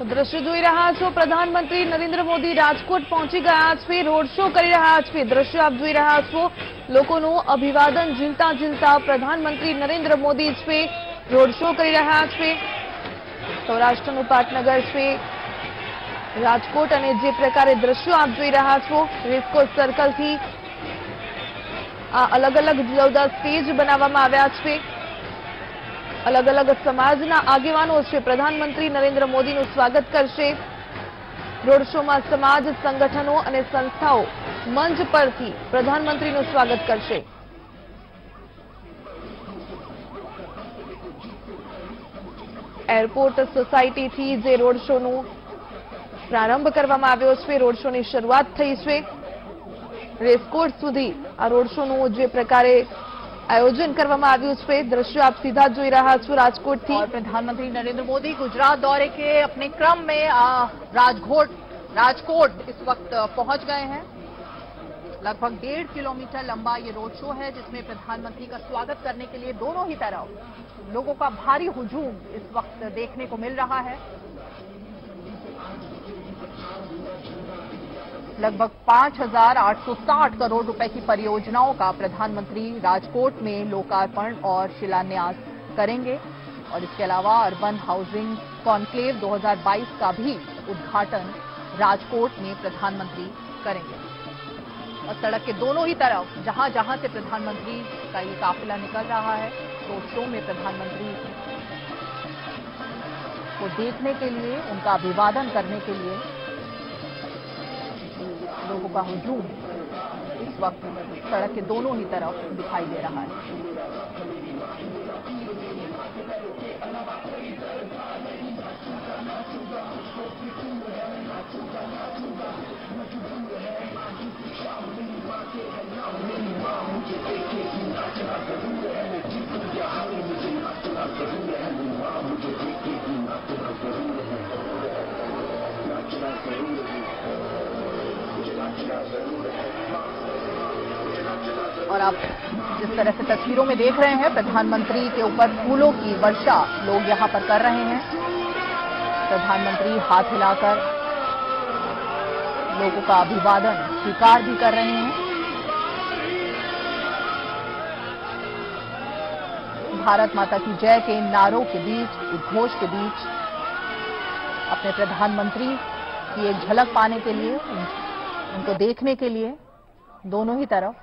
તો દ્રશ્ય જોઈ રહ્યા છો, પ્રધાનમંત્રી નરેન્દ્ર મોદી રાજકોટ પહોંચી ગયા છે, રોડ શો કરી રહ્યા છે। દ્રશ્ય આપ જોઈ રહ્યા છો, લોકોનું અભિવાદન ઝીલતા ઝીલતા પ્રધાનમંત્રી નરેન્દ્ર મોદી છે રોડ શો કરી રહ્યા છે। સૌરાષ્ટ્રનું પાટનગર છે રાજકોટ અને જે પ્રકારે દ્રશ્યો આપ જોઈ રહ્યા છો, રેસકોર્સ સર્કલથી આ અલગ અલગ જુદા જુદા સ્ટેજ બનાવવામાં આવ્યા છે। अलग अलग समाजना आगेवानो छे प्रधानमंत्री नरेंद्र मोदीनुं स्वागत करशे। रोड शो में समाज संगठनों और संस्थाओं मंच परथी प्रधानमंत्रीनुं स्वागत करशे। एरपोर्ट सोसायटी थी जे रोड शो नो प्रारंभ करवामां आव्यो छे, रोड शो नी शरूआत थई छे। रेसकोर्स सुधी आ रोड शो नो जे प्रकारे आयोजन करवामां आव्युं छे। दृश्य आप सीधा जोई रहा छो राजकोट थी। और प्रधानमंत्री नरेंद्र मोदी गुजरात दौरे के अपने क्रम में राजकोट इस वक्त पहुंच गए हैं। लगभग 1.5 किलोमीटर लंबा ये रोड शो है, जिसमें प्रधानमंत्री का स्वागत करने के लिए दोनों ही तरफ लोगों का भारी हुजूम इस वक्त देखने को मिल रहा है। लगभग 5,860 करोड़ रुपए की परियोजनाओं का प्रधानमंत्री राजकोट में लोकार्पण और शिलान्यास करेंगे और इसके अलावा अर्बन हाउसिंग कॉन्क्लेव 2022 का भी उद्घाटन राजकोट में प्रधानमंत्री करेंगे। और सड़क के दोनों ही तरफ जहां जहां से प्रधानमंत्री का ये काफिला निकल रहा है, रोड शो में प्रधानमंत्री को देखने के लिए, उनका अभिवादन करने के लिए लोगों का हुजूम इस वक्त सड़क के दोनों ही तरफ दिखाई दे रहा है। और आप जिस तरह से तस्वीरों में देख रहे हैं, प्रधानमंत्री के ऊपर फूलों की वर्षा लोग यहां पर कर रहे हैं। प्रधानमंत्री हाथ हिलाकर लोगों का अभिवादन स्वीकार भी कर रहे हैं। भारत माता की जय के नारों के बीच, उद्घोष के बीच अपने प्रधानमंत्री की एक झलक पाने के लिए, उनको देखने के लिए दोनों ही तरफ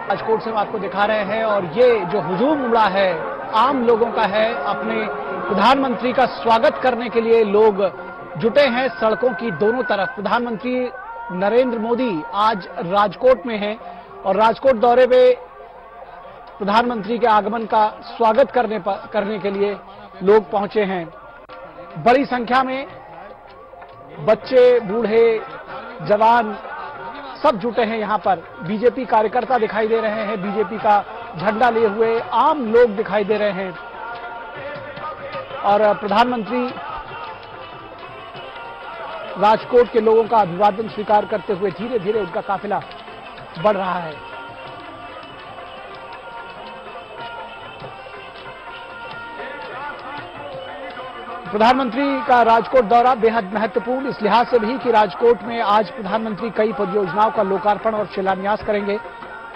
राजकोट से हम आपको दिखा रहे हैं। और ये जो हुजूम उमड़ा है आम लोगों का है। अपने प्रधानमंत्री का स्वागत करने के लिए लोग जुटे हैं सड़कों की दोनों तरफ। प्रधानमंत्री नरेंद्र मोदी आज राजकोट में हैं और राजकोट दौरे पे प्रधानमंत्री के आगमन का स्वागत करने के लिए लोग पहुंचे हैं। बड़ी संख्या में बच्चे, बूढ़े, जवान सब जुटे हैं यहां पर। बीजेपी कार्यकर्ता दिखाई दे रहे हैं, बीजेपी का झंडा लिए हुए आम लोग दिखाई दे रहे हैं और प्रधानमंत्री राजकोट के लोगों का अभिवादन स्वीकार करते हुए धीरे धीरे उनका काफिला बढ़ रहा है। प्रधानमंत्री का राजकोट दौरा बेहद महत्वपूर्ण इस लिहाज से भी कि राजकोट में आज प्रधानमंत्री कई परियोजनाओं का लोकार्पण और शिलान्यास करेंगे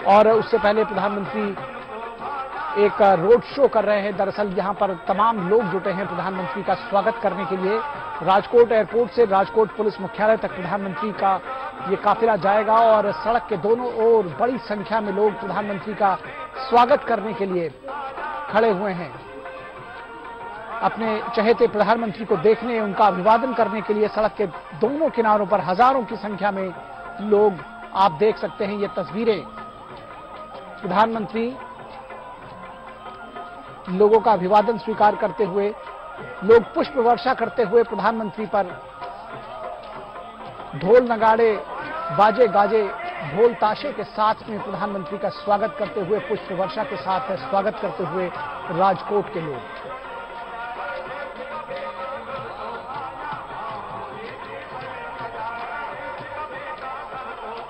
और उससे पहले प्रधानमंत्री एक रोड शो कर रहे हैं। दरअसल यहां पर तमाम लोग जुटे हैं प्रधानमंत्री का स्वागत करने के लिए। राजकोट एयरपोर्ट से राजकोट पुलिस मुख्यालय तक प्रधानमंत्री का ये काफिला जाएगा और सड़क के दोनों ओर बड़ी संख्या में लोग प्रधानमंत्री का स्वागत करने के लिए खड़े हुए हैं। अपने चहेते प्रधानमंत्री को देखने, उनका अभिवादन करने के लिए सड़क के दोनों किनारों पर हजारों की संख्या में लोग आप देख सकते हैं। ये तस्वीरें प्रधानमंत्री लोगों का अभिवादन स्वीकार करते हुए, लोग पुष्प वर्षा करते हुए प्रधानमंत्री पर ढोल नगाड़े बाजे गाजे ढोल ताशे के साथ में प्रधानमंत्री का स्वागत करते हुए, पुष्प वर्षा के साथ स्वागत करते हुए राजकोट के लोग।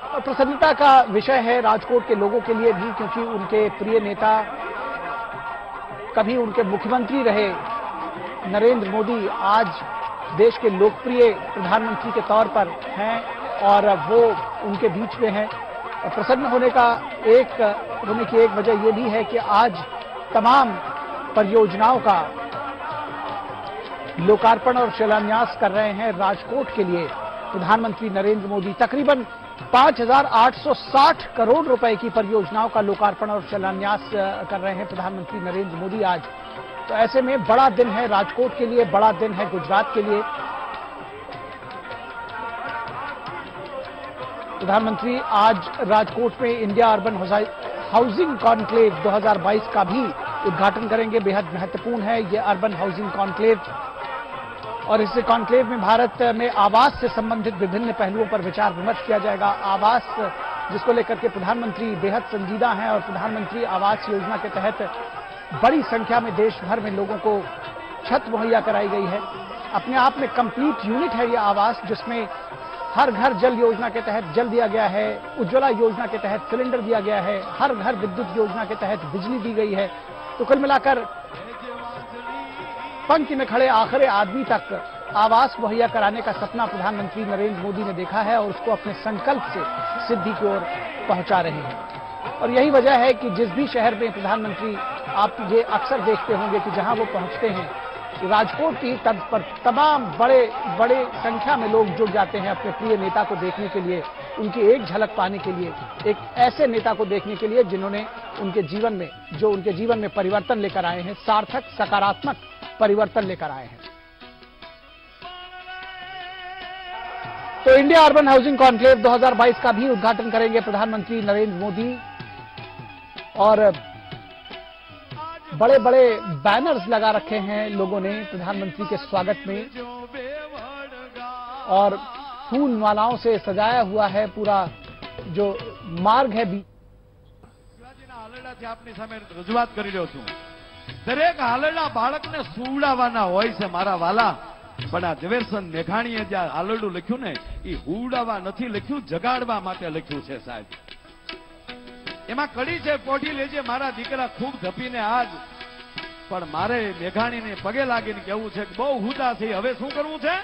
और प्रसन्नता का विषय है राजकोट के लोगों के लिए भी, क्योंकि उनके प्रिय नेता, कभी उनके मुख्यमंत्री रहे नरेंद्र मोदी आज देश के लोकप्रिय प्रधानमंत्री के तौर पर हैं और वो उनके बीच में हैं। और प्रसन्न होने की एक वजह यह भी है कि आज तमाम परियोजनाओं का लोकार्पण और शिलान्यास कर रहे हैं राजकोट के लिए प्रधानमंत्री नरेंद्र मोदी। तकरीबन 5,860 करोड़ रुपए की परियोजनाओं का लोकार्पण और शिलान्यास कर रहे हैं प्रधानमंत्री नरेंद्र मोदी आज। तो ऐसे में बड़ा दिन है राजकोट के लिए, बड़ा दिन है गुजरात के लिए। प्रधानमंत्री आज राजकोट में इंडिया अर्बन हाउसिंग कॉन्क्लेव 2022 का भी उद्घाटन करेंगे। बेहद महत्वपूर्ण है ये अर्बन हाउसिंग कॉन्क्लेव और इस कॉन्क्लेव में भारत में आवास से संबंधित विभिन्न पहलुओं पर विचार विमर्श किया जाएगा। आवास जिसको लेकर के प्रधानमंत्री बेहद संजीदा हैं और प्रधानमंत्री आवास योजना के तहत बड़ी संख्या में देश भर में लोगों को छत मुहैया कराई गई है। अपने आप में कंप्लीट यूनिट है ये आवास, जिसमें हर घर जल योजना के तहत जल दिया गया है, उज्ज्वला योजना के तहत सिलेंडर दिया गया है, हर घर विद्युत योजना के तहत बिजली दी गई है। तो कुल मिलाकर पंक्ति में खड़े आखिरी आदमी तक आवास मुहैया कराने का सपना प्रधानमंत्री नरेंद्र मोदी ने देखा है और उसको अपने संकल्प से सिद्धि की ओर पहुंचा रहे हैं। और यही वजह है कि जिस भी शहर में प्रधानमंत्री, आप ये अक्सर देखते होंगे कि जहां वो पहुंचते हैं, राजकोट की तर्ज पर तमाम बड़े संख्या में लोग जुट जाते हैं अपने प्रिय नेता को देखने के लिए, उनकी एक झलक पाने के लिए, एक ऐसे नेता को देखने के लिए जिन्होंने उनके जीवन में परिवर्तन लेकर आए हैं, सार्थक सकारात्मक परिवर्तन लेकर आए हैं। तो इंडिया अर्बन हाउसिंग कॉन्क्लेव 2022 का भी उद्घाटन करेंगे प्रधानमंत्री नरेंद्र मोदी और बड़े बड़े बैनर्स लगा रखे हैं लोगों ने प्रधानमंत्री के स्वागत में और फूल मालाओं से सजाया हुआ है पूरा जो मार्ग है। આપની સામે રજૂઆત કરી રહ્યો છું। દરેક હાલરડા બાળકને સુવડાવવાના હોય છે મારા વાલા, પણ આ ઝવેરચંદ મેઘાણીએ જે હાલરડું લખ્યું ને એ હુવડાવવા નથી લખ્યું, જગાડવા માટે લખ્યું છે સાહેબ। એમાં કડી છે, પોઢી લેજે મારા દીકરા ખૂબ ધપીને આજ, પણ મારે મેઘાણીને પગે લાગીને કહેવું છે કે બહુ હુદા છે, હવે શું કરવું છે?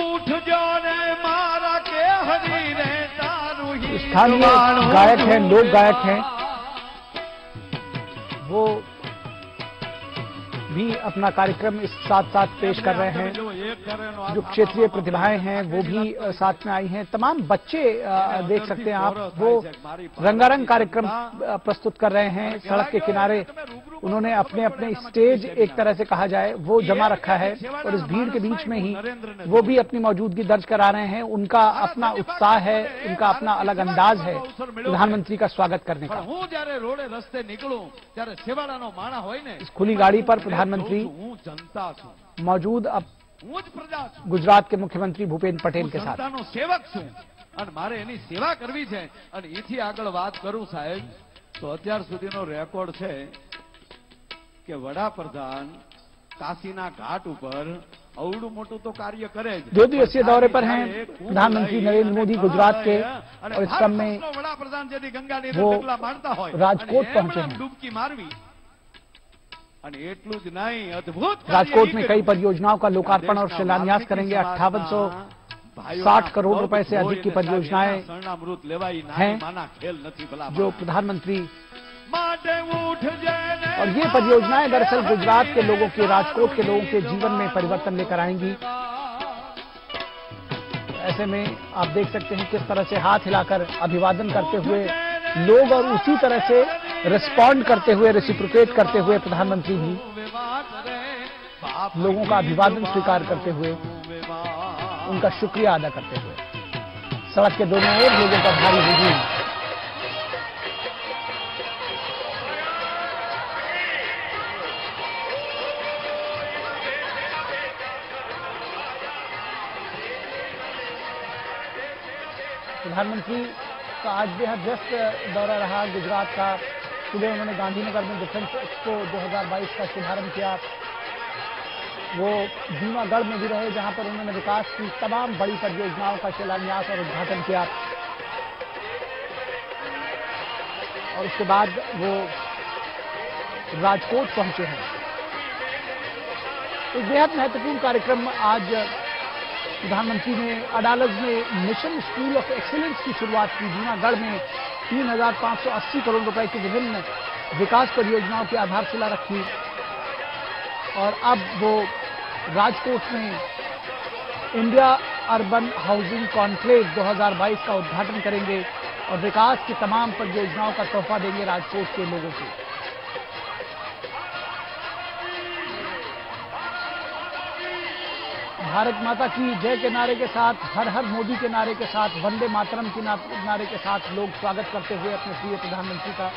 ઉઠજો ને મારા કે હરી રે તારું ही स्थानीय गायक हैं, लोक गायक हैं, वो भी अपना कार्यक्रम इस साथ पेश कर रहे हैं। जो क्षेत्रीय प्रतिभाएं हैं वो भी साथ में आई हैं। तमाम बच्चे देख सकते हैं आप, वो रंगारंग कार्यक्रम प्रस्तुत कर रहे हैं। सड़क के किनारे उन्होंने अपने स्टेज, एक तरह से कहा जाए, वो जमा रखा है और इस भीड़ के बीच में ही वो भी अपनी मौजूदगी दर्ज करा रहे हैं। उनका अपना उत्साह है, उनका अपना अलग अंदाज है प्रधानमंत्री का स्वागत करने का। इस खुली गाड़ी पर प्रधानमंत्री मौजूद अब હું જ પ્રજા છું, गुजरात के मुख्यमंत्री भूपेन्द्र पटेल હું के साथ। જનતાનો સેવક છું અને મારે એની સેવા કરવી છે। અને એથી આગળ વાત કરું સાહેબ તો અત્યાર સુધીનો રેકોર્ડ છે કે વડાપ્રધાન કાશીના ઘાટ ઉપર અવડું મોટું તો કાર્ય કરે જ। 2 दिवसीय दौरे पर हैं प्रधानमंत्री नरेंद्र मोदी गुजरात के, और इस क्रम में વડાપ્રધાન જેથી ગંગાની वो ડગલા મારતા હોય राजकोट અને पहुंचे એમણે हैं। ડૂબકી મારવી અને એટલું જ નહીં, અદ્ભુત राजकोट में कई परियोजनाओं का लोकार्पण और शिलान्यास करेंगे। 5860 करोड़ रुपए से अधिक की परियोजनाएं શરણામૃત લેવાય हैं નાની માના ખેલ નથી ભલા जो प्रधानमंत्री, માટે ઉઠ જઈને और ये परियोजनाएं दरअसल गुजरात के लोगों के, राजकोट के लोगों के जीवन में परिवर्तन लेकर आएंगी। ऐसे में आप देख सकते हैं किस तरह से हाथ हिलाकर अभिवादन करते हुए लोग, और उसी तरह से रिस्पॉन्ड करते हुए, रेसिप्रोकेट करते हुए प्रधानमंत्री भी लोगों का अभिवादन स्वीकार करते हुए, उनका शुक्रिया अदा करते हुए। सड़क के दोनों ओर लोगों का भारी हुजूम। प्रधानमंत्री का आज बेहद व्यस्त दौरा रहा गुजरात का। सुबह उन्होंने गांधीनगर में डिफेंस एक्सपो 2022 का शुभारंभ किया। वो जूनागढ़ में भी रहे जहां पर उन्होंने विकास की तमाम बड़ी परियोजनाओं का शिलान्यास और उद्घाटन किया, और उसके बाद वो राजकोट पहुंचे हैं। एक बेहद महत्वपूर्ण कार्यक्रम आज प्रधानमंत्री ने अडालज में मिशन स्कूल ऑफ एक्सीलेंस की शुरुआत की। जूनागढ़ में 3580 करोड़ रुपए की विभिन्न विकास परियोजनाओं की आधारशिला रखी, और अब वो राजकोट में इंडिया अर्बन हाउसिंग कॉन्क्लेव 2022 का उद्घाटन करेंगे और विकास की तमाम परियोजनाओं का तोहफा देंगे राजकोट के लोगों को। भारत माता की जय के नारे के साथ, हर हर मोदी के नारे के साथ, वंदे मातरम के नारे के साथ लोग स्वागत करते हुए अपने प्रिय प्रधानमंत्री का।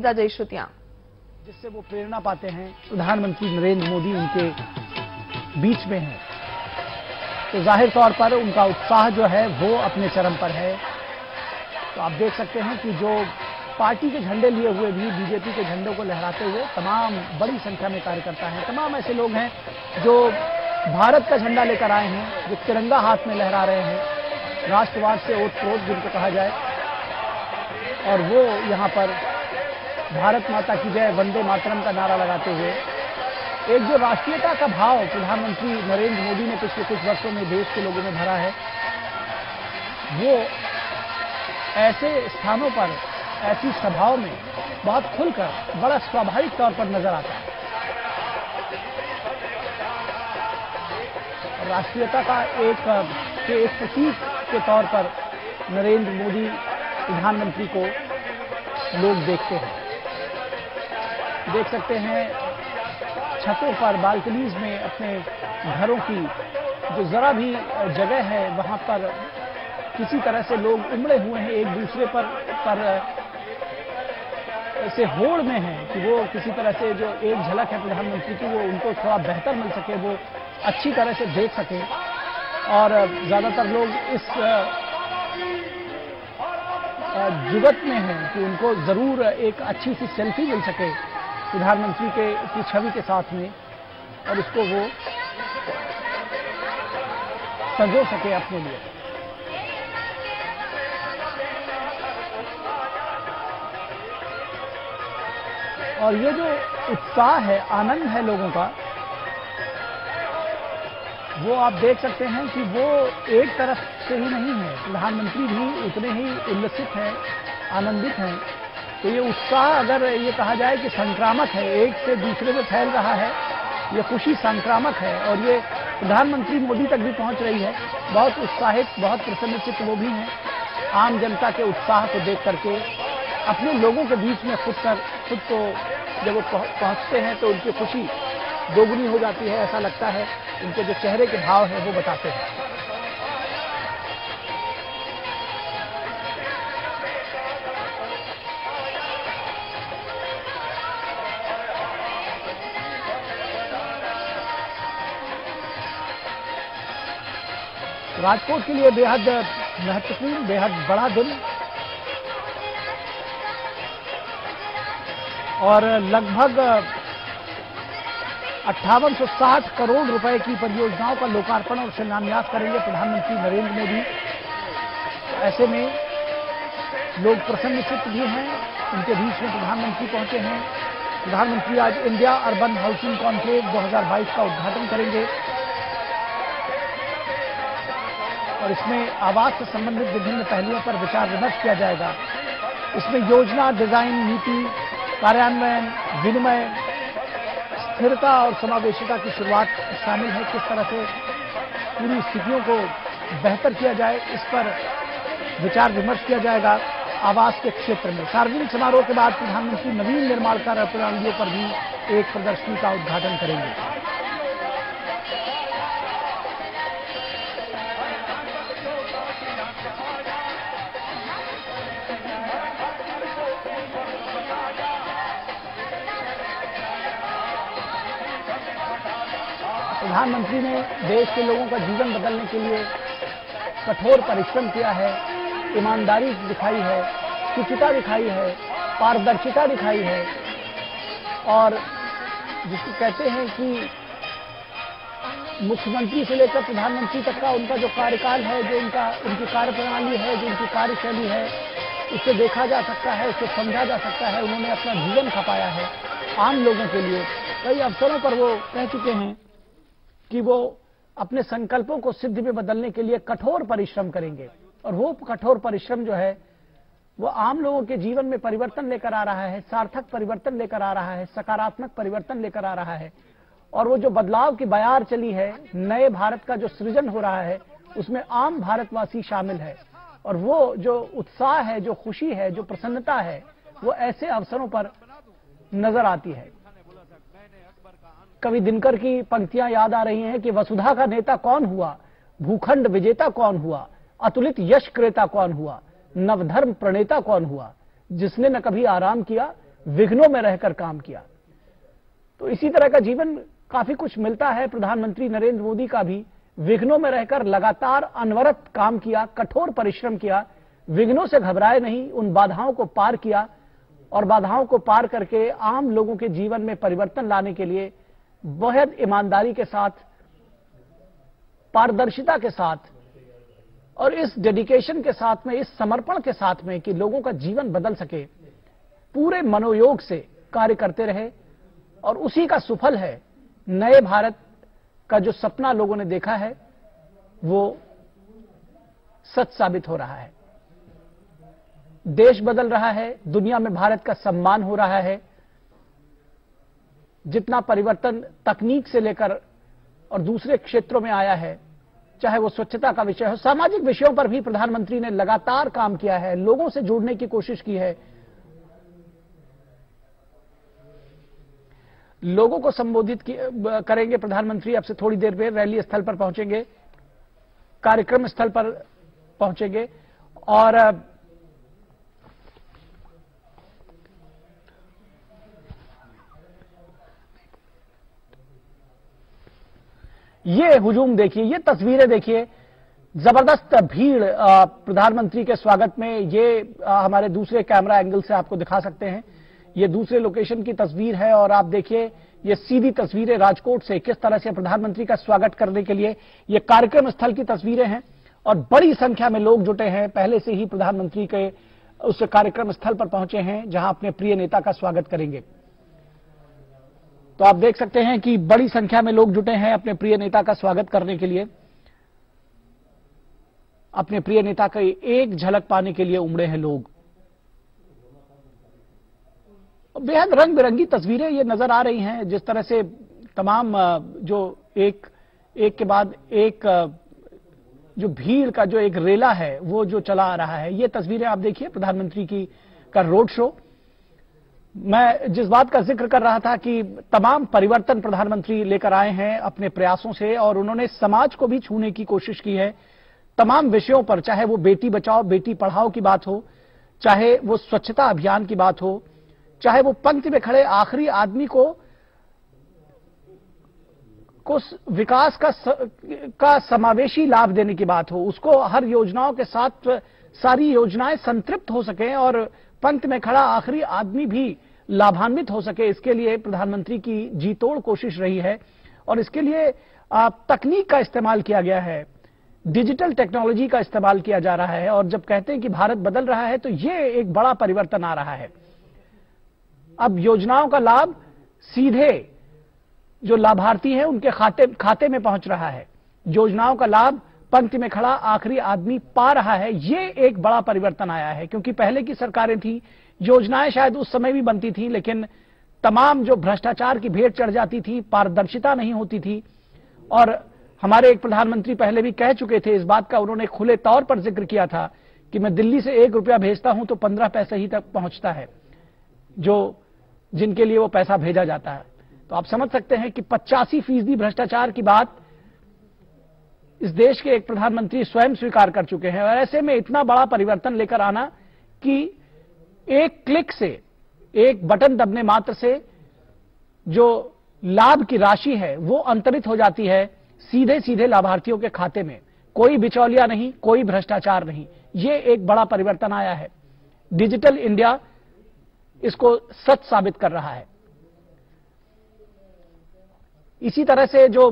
जय श्रुतियां, जिससे वो प्रेरणा पाते हैं। प्रधानमंत्री नरेंद्र मोदी उनके बीच में हैं, तो जाहिर तौर पर उनका उत्साह जो है वो अपने चरम पर है। तो आप देख सकते हैं कि जो पार्टी के झंडे लिए हुए भी बीजेपी के झंडों को लहराते हुए तमाम बड़ी संख्या में कार्यकर्ता हैं। तमाम ऐसे लोग हैं जो भारत का झंडा लेकर आए हैं, जो तिरंगा हाथ में लहरा रहे हैं, राष्ट्रवाद से ओतप्रोत जिनको कहा जाए, और वो यहाँ पर भारत माता की जय, वंदे मातरम का नारा लगाते हुए एक जो राष्ट्रीयता का भाव प्रधानमंत्री नरेंद्र मोदी ने पिछले कुछ वर्षों में देश के लोगों में भरा है, वो ऐसे स्थानों पर, ऐसी सभाओं में बहुत खुलकर, बड़ा स्वाभाविक तौर पर नजर आता है। राष्ट्रीयता का एक प्रतीक के तौर पर नरेंद्र मोदी प्रधानमंत्री को लोग देखते हैं। देख सकते हैं छतों पर, बालकनीज में, अपने घरों की जो जरा भी जगह है वहां पर किसी तरह से लोग उमड़े हुए हैं एक दूसरे पर ऐसे होड़ में हैं कि वो किसी तरह से जो एक झलक है प्रधानमंत्री की वो उनको थोड़ा बेहतर मिल सके, वो अच्छी तरह से देख सके। और ज्यादातर लोग इस जुगत में हैं कि उनको जरूर एक अच्छी सी सेल्फी मिल सके प्रधानमंत्री की छवि के साथ में, और इसको वो संजो सके अपने लिए। और ये जो उत्साह है, आनंद है लोगों का, वो आप देख सकते हैं कि वो एक तरफ से ही नहीं है। प्रधानमंत्री भी उतने ही उल्लसित हैं, आनंदित हैं। तो ये उत्साह, अगर ये कहा जाए कि संक्रामक है, एक से दूसरे में फैल रहा है, ये खुशी संक्रामक है, और ये प्रधानमंत्री मोदी तक भी पहुंच रही है। बहुत उत्साहित, बहुत प्रसन्नचित्त वो भी हैं। आम जनता के उत्साह को देख करके अपने लोगों के बीच में खुद को जब वो पहुंचते हैं तो उनकी खुशी दोगुनी हो जाती है, ऐसा लगता है। उनके जो चेहरे के भाव हैं वो बताते हैं। राजकोट के लिए बेहद महत्वपूर्ण, बेहद बड़ा दिन और लगभग 5860 करोड़ रुपए की परियोजनाओं का लोकार्पण और शिलान्यास करेंगे प्रधानमंत्री नरेंद्र मोदी। ऐसे में लोग प्रसन्नचित्त भी हैं, उनके बीच में प्रधानमंत्री पहुंचे हैं। प्रधानमंत्री आज इंडिया अर्बन हाउसिंग कॉन्क्लेव 2022 का उद्घाटन करेंगे और इसमें आवास से संबंधित विभिन्न पहलुओं पर विचार विमर्श किया जाएगा। इसमें योजना, डिजाइन, नीति, कार्यान्वयन, विनिमय, स्थिरता और समावेशिता की शुरुआत शामिल है। किस तरह से पूरी स्थितियों को बेहतर किया जाए, इस पर विचार विमर्श किया जाएगा। आवास के क्षेत्र में सार्वजनिक समारोह के बाद प्रधानमंत्री नवीन निर्माण कार्य प्रणालियों पर भी एक प्रदर्शनी का उद्घाटन करेंगे। प्रधानमंत्री ने देश के लोगों का जीवन बदलने के लिए कठोर परिश्रम किया है, ईमानदारी दिखाई है, शुचिता दिखाई है, पारदर्शिता दिखाई है और जिसको कहते हैं कि मुख्यमंत्री से लेकर प्रधानमंत्री तक का उनका जो कार्यकाल है, जो उनकी कार्यप्रणाली है, जो उनकी कार्यशैली है, उससे देखा जा सकता है, उससे समझा जा सकता है। उन्होंने अपना जीवन खपाया है आम लोगों के लिए। कई अवसरों पर वो कह चुके हैं कि वो अपने संकल्पों को सिद्धि में बदलने के लिए कठोर परिश्रम करेंगे और वो कठोर परिश्रम जो है वो आम लोगों के जीवन में परिवर्तन लेकर आ रहा है, सार्थक परिवर्तन लेकर आ रहा है, सकारात्मक परिवर्तन लेकर आ रहा है। और वो जो बदलाव की बयार चली है, नए भारत का जो सृजन हो रहा है, उसमें आम भारतवासी शामिल है और वो जो उत्साह है, जो खुशी है, जो प्रसन्नता है, वो ऐसे अवसरों पर नजर आती है। कवि दिनकर की पंक्तियां याद आ रही हैं कि वसुधा का नेता कौन हुआ, भूखंड विजेता कौन हुआ, अतुलित यश क्रेता कौन हुआ, नवधर्म प्रणेता कौन हुआ, जिसने न कभी आराम किया, विघ्नों में रहकर काम किया। तो इसी तरह का जीवन काफी कुछ मिलता है। प्रधानमंत्री नरेंद्र मोदी का भी विघ्नों में रहकर लगातार अनवरत काम किया, कठोर परिश्रम किया, विघ्नों से घबराए नहीं, उन बाधाओं को पार किया और बाधाओं को पार करके आम लोगों के जीवन में परिवर्तन लाने के लिए बेहद ईमानदारी के साथ, पारदर्शिता के साथ और इस डेडिकेशन के साथ में, इस समर्पण के साथ में कि लोगों का जीवन बदल सके, पूरे मनोयोग से कार्य करते रहे और उसी का सुफल है नए भारत का जो सपना लोगों ने देखा है वो सच साबित हो रहा है। देश बदल रहा है, दुनिया में भारत का सम्मान हो रहा है। जितना परिवर्तन तकनीक से लेकर और दूसरे क्षेत्रों में आया है, चाहे वो स्वच्छता का विषय हो, सामाजिक विषयों पर भी प्रधानमंत्री ने लगातार काम किया है, लोगों से जुड़ने की कोशिश की है, लोगों को संबोधित करेंगे प्रधानमंत्री। अब से थोड़ी देर में रैली स्थल पर पहुंचेंगे, कार्यक्रम स्थल पर पहुंचेंगे और ये हुजूम देखिए, ये तस्वीरें देखिए, जबरदस्त भीड़ प्रधानमंत्री के स्वागत में। ये हमारे दूसरे कैमरा एंगल से आपको दिखा सकते हैं, ये दूसरे लोकेशन की तस्वीर है और आप देखिए ये सीधी तस्वीरें राजकोट से किस तरह से प्रधानमंत्री का स्वागत करने के लिए ये कार्यक्रम स्थल की तस्वीरें हैं और बड़ी संख्या में लोग जुटे हैं। पहले से ही प्रधानमंत्री के उस कार्यक्रम स्थल पर पहुंचे हैं जहां अपने प्रिय नेता का स्वागत करेंगे। तो आप देख सकते हैं कि बड़ी संख्या में लोग जुटे हैं अपने प्रिय नेता का स्वागत करने के लिए, अपने प्रिय नेता का एक झलक पाने के लिए उमड़े हैं लोग। बेहद रंग बिरंगी तस्वीरें ये नजर आ रही हैं, जिस तरह से तमाम जो एक के बाद एक जो भीड़ का जो एक रेला है वो जो चला आ रहा है। ये तस्वीरें आप देखिए प्रधानमंत्री की का रोड शो मैं जिस बात का जिक्र कर रहा था कि तमाम परिवर्तन प्रधानमंत्री लेकर आए हैं अपने प्रयासों से, और उन्होंने समाज को भी छूने की कोशिश की है तमाम विषयों पर, चाहे वो बेटी बचाओ बेटी पढ़ाओ की बात हो, चाहे वो स्वच्छता अभियान की बात हो, चाहे वो पंक्ति में खड़े आखिरी आदमी को विकास का समावेशी लाभ देने की बात हो, उसको हर योजनाओं के साथ सारी योजनाएं संतृप्त हो सकें और पंक्ति में खड़ा आखिरी आदमी भी लाभान्वित हो सके, इसके लिए प्रधानमंत्री की जी तोड़ कोशिश रही है। और इसके लिए तकनीक का इस्तेमाल किया गया है, डिजिटल टेक्नोलॉजी का इस्तेमाल किया जा रहा है। और जब कहते हैं कि भारत बदल रहा है तो ये एक बड़ा परिवर्तन आ रहा है। अब योजनाओं का लाभ सीधे जो लाभार्थी हैं उनके खाते में पहुंच रहा है, योजनाओं का लाभ पंक्ति में खड़ा आखिरी आदमी पा रहा है। ये एक बड़ा परिवर्तन आया है, क्योंकि पहले की सरकारें थी, योजनाएं शायद उस समय भी बनती थी, लेकिन तमाम जो भ्रष्टाचार की भेंट चढ़ जाती थी, पारदर्शिता नहीं होती थी। और हमारे एक प्रधानमंत्री पहले भी कह चुके थे इस बात का, उन्होंने खुले तौर पर जिक्र किया था कि मैं दिल्ली से 1 रुपया भेजता हूं तो 15 पैसे ही तक पहुंचता है जो जिनके लिए वो पैसा भेजा जाता है। तो आप समझ सकते हैं कि 85% भ्रष्टाचार की बात इस देश के एक प्रधानमंत्री स्वयं स्वीकार कर चुके हैं। और ऐसे में इतना बड़ा परिवर्तन लेकर आना कि एक क्लिक से, एक बटन दबने मात्र से जो लाभ की राशि है वो अंतरित हो जाती है सीधे सीधे लाभार्थियों के खाते में, कोई बिचौलिया नहीं, कोई भ्रष्टाचार नहीं। ये एक बड़ा परिवर्तन आया है। डिजिटल इंडिया इसको सच साबित कर रहा है। इसी तरह से जो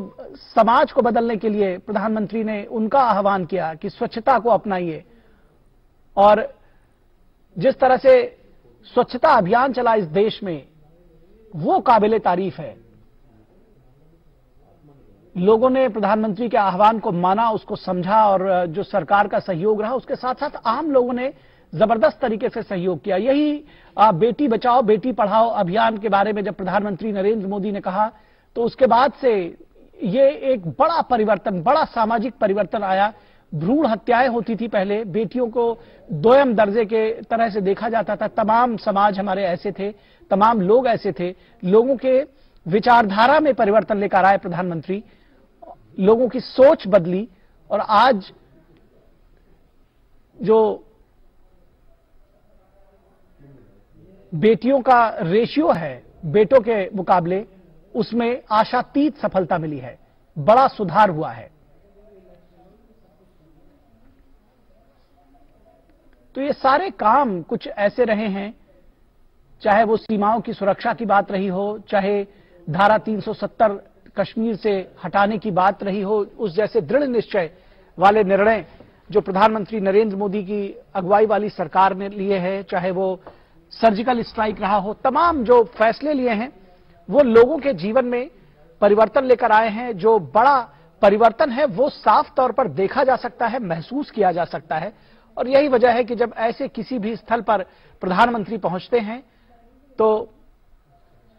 समाज को बदलने के लिए प्रधानमंत्री ने उनका आह्वान किया कि स्वच्छता को अपनाइए, और जिस तरह से स्वच्छता अभियान चला इस देश में वो काबिले तारीफ है। लोगों ने प्रधानमंत्री के आह्वान को माना, उसको समझा, और जो सरकार का सहयोग रहा उसके साथ साथ आम लोगों ने जबरदस्त तरीके से सहयोग किया। यही बेटी बचाओ बेटी पढ़ाओ अभियान के बारे में जब प्रधानमंत्री नरेंद्र मोदी ने कहा तो उसके बाद से ये एक बड़ा परिवर्तन, बड़ा सामाजिक परिवर्तन आया। भ्रूण हत्याएं होती थी पहले, बेटियों को दोयम दर्जे के तरह से देखा जाता था। तमाम समाज हमारे ऐसे थे, तमाम लोग ऐसे थे। लोगों के विचारधारा में परिवर्तन लेकर आए प्रधानमंत्री, लोगों की सोच बदली, और आज जो बेटियों का रेशियो है बेटों के मुकाबले, उसमें आशातीत सफलता मिली है, बड़ा सुधार हुआ है। तो ये सारे काम कुछ ऐसे रहे हैं, चाहे वो सीमाओं की सुरक्षा की बात रही हो, चाहे धारा 370 कश्मीर से हटाने की बात रही हो, उस जैसे दृढ़ निश्चय वाले निर्णय जो प्रधानमंत्री नरेंद्र मोदी की अगुवाई वाली सरकार ने लिए हैं, चाहे वो सर्जिकल स्ट्राइक रहा हो, तमाम जो फैसले लिए हैं वो लोगों के जीवन में परिवर्तन लेकर आए हैं। जो बड़ा परिवर्तन है वो साफ तौर पर देखा जा सकता है, महसूस किया जा सकता है। और यही वजह है कि जब ऐसे किसी भी स्थल पर प्रधानमंत्री पहुंचते हैं तो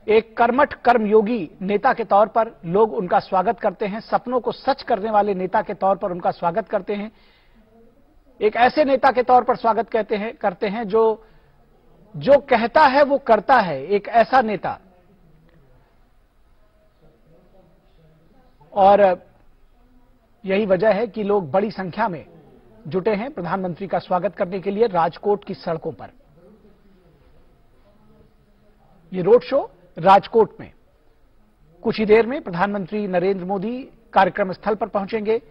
एक कर्मठ कर्मयोगी नेता के तौर पर लोग उनका स्वागत करते हैं, सपनों को सच करने वाले नेता के तौर पर उनका स्वागत करते हैं, एक ऐसे नेता के तौर पर स्वागत करते हैं जो कहता है वो करता है, एक ऐसा नेता। और यही वजह है कि लोग बड़ी संख्या में जुटे हैं प्रधानमंत्री का स्वागत करने के लिए राजकोट की सड़कों पर। ये रोड शो राजकोट में कुछ ही देर में प्रधानमंत्री नरेंद्र मोदी कार्यक्रम स्थल पर पहुंचेंगे,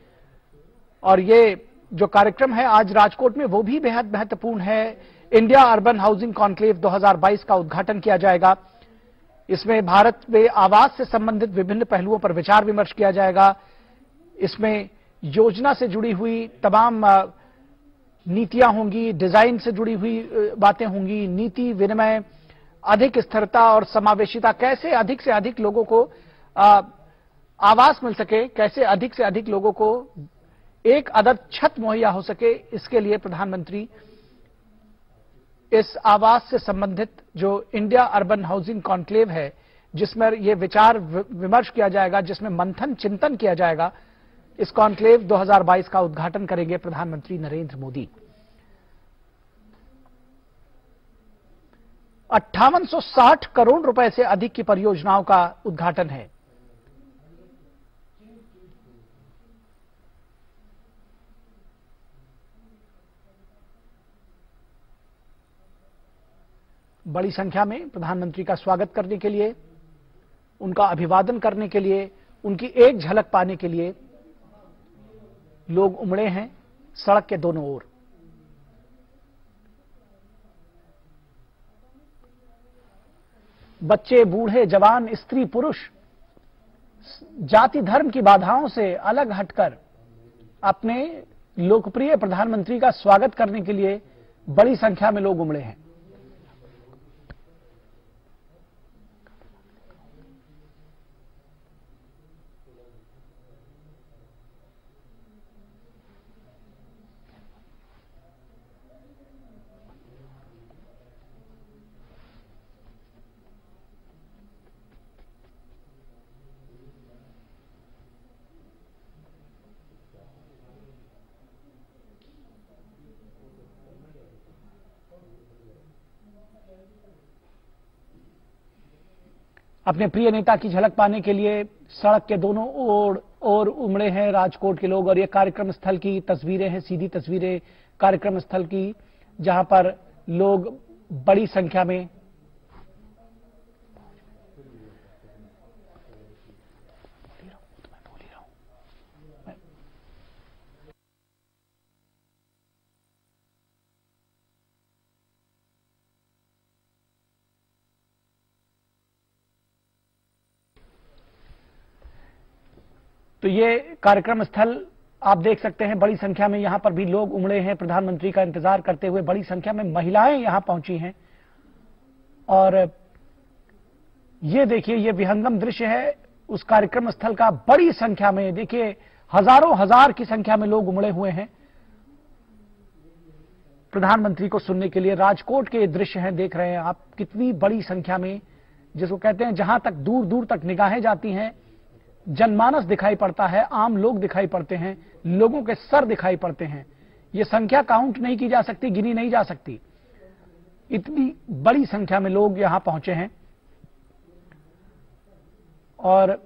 और ये जो कार्यक्रम है आज राजकोट में वो भी बेहद महत्वपूर्ण है। इंडिया अर्बन हाउसिंग कॉन्क्लेव 2022 का उद्घाटन किया जाएगा। इसमें भारत में आवास से संबंधित विभिन्न पहलुओं पर विचार विमर्श किया जाएगा। इसमें योजना से जुड़ी हुई तमाम नीतियां होंगी, डिजाइन से जुड़ी हुई बातें होंगी, नीति विनिमय, अधिक स्थिरता और समावेशिता, कैसे अधिक से अधिक लोगों को आवास मिल सके, कैसे अधिक से अधिक लोगों को एक अदद छत मुहैया हो सके, इसके लिए प्रधानमंत्री इस आवास से संबंधित जो इंडिया अर्बन हाउसिंग कॉन्क्लेव है, जिसमें यह विचार विमर्श किया जाएगा, जिसमें मंथन चिंतन किया जाएगा, इस कॉन्क्लेव 2022 का उद्घाटन करेंगे प्रधानमंत्री नरेंद्र मोदी। 5860 करोड़ रुपए से अधिक की परियोजनाओं का उद्घाटन है। बड़ी संख्या में प्रधानमंत्री का स्वागत करने के लिए, उनका अभिवादन करने के लिए, उनकी एक झलक पाने के लिए लोग उमड़े हैं सड़क के दोनों ओर। बच्चे, बूढ़े, जवान, स्त्री, पुरुष जाति धर्म की बाधाओं से अलग हटकर अपने लोकप्रिय प्रधानमंत्री का स्वागत करने के लिए बड़ी संख्या में लोग उमड़े हैं। अपने प्रिय नेता की झलक पाने के लिए सड़क के दोनों ओर उमड़े हैं राजकोट के लोग। और ये कार्यक्रम स्थल की तस्वीरें हैं, सीधी तस्वीरें कार्यक्रम स्थल की, जहां पर लोग बड़ी संख्या में तो ये कार्यक्रम स्थल आप देख सकते हैं, बड़ी संख्या में यहां पर भी लोग उमड़े हैं प्रधानमंत्री का इंतजार करते हुए। बड़ी संख्या में महिलाएं यहां पहुंची हैं और ये देखिए, ये विहंगम दृश्य है उस कार्यक्रम स्थल का। बड़ी संख्या में देखिए, हजारों हजार की संख्या में लोग उमड़े हुए हैं प्रधानमंत्री को सुनने के लिए। राजकोट के ये दृश्य हैं, देख रहे हैं आप, कितनी बड़ी संख्या में, जिसको कहते हैं जहां तक दूर दूर तक निगाहें जाती हैं जनमानस दिखाई पड़ता है, आम लोग दिखाई पड़ते हैं, लोगों के सर दिखाई पड़ते हैं। ये संख्या काउंट नहीं की जा सकती, गिनी नहीं जा सकती, इतनी बड़ी संख्या में लोग यहां पहुंचे हैं। और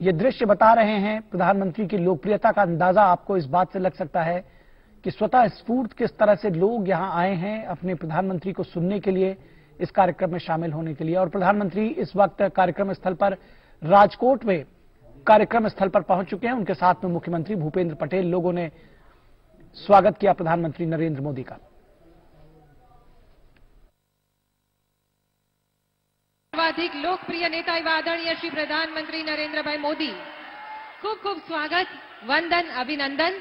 ये दृश्य बता रहे हैं प्रधानमंत्री की लोकप्रियता का अंदाजा आपको इस बात से लग सकता है कि स्वतः स्फूर्त किस तरह से लोग यहां आए हैं अपने प्रधानमंत्री को सुनने के लिए, इस कार्यक्रम में शामिल होने के लिए। और प्रधानमंत्री इस वक्त कार्यक्रम स्थल पर राजकोट में कार्यक्रम स्थल पर पहुंच चुके हैं। उनके साथ में मुख्यमंत्री भूपेंद्र पटेल, लोगों ने स्वागत किया प्रधानमंत्री नरेंद्र मोदी का। सर्वाधिक लोकप्रिय नेता एवं आदरणीय श्री प्रधानमंत्री नरेंद्र भाई मोदी, खूब खूब स्वागत, वंदन, अभिनंदन।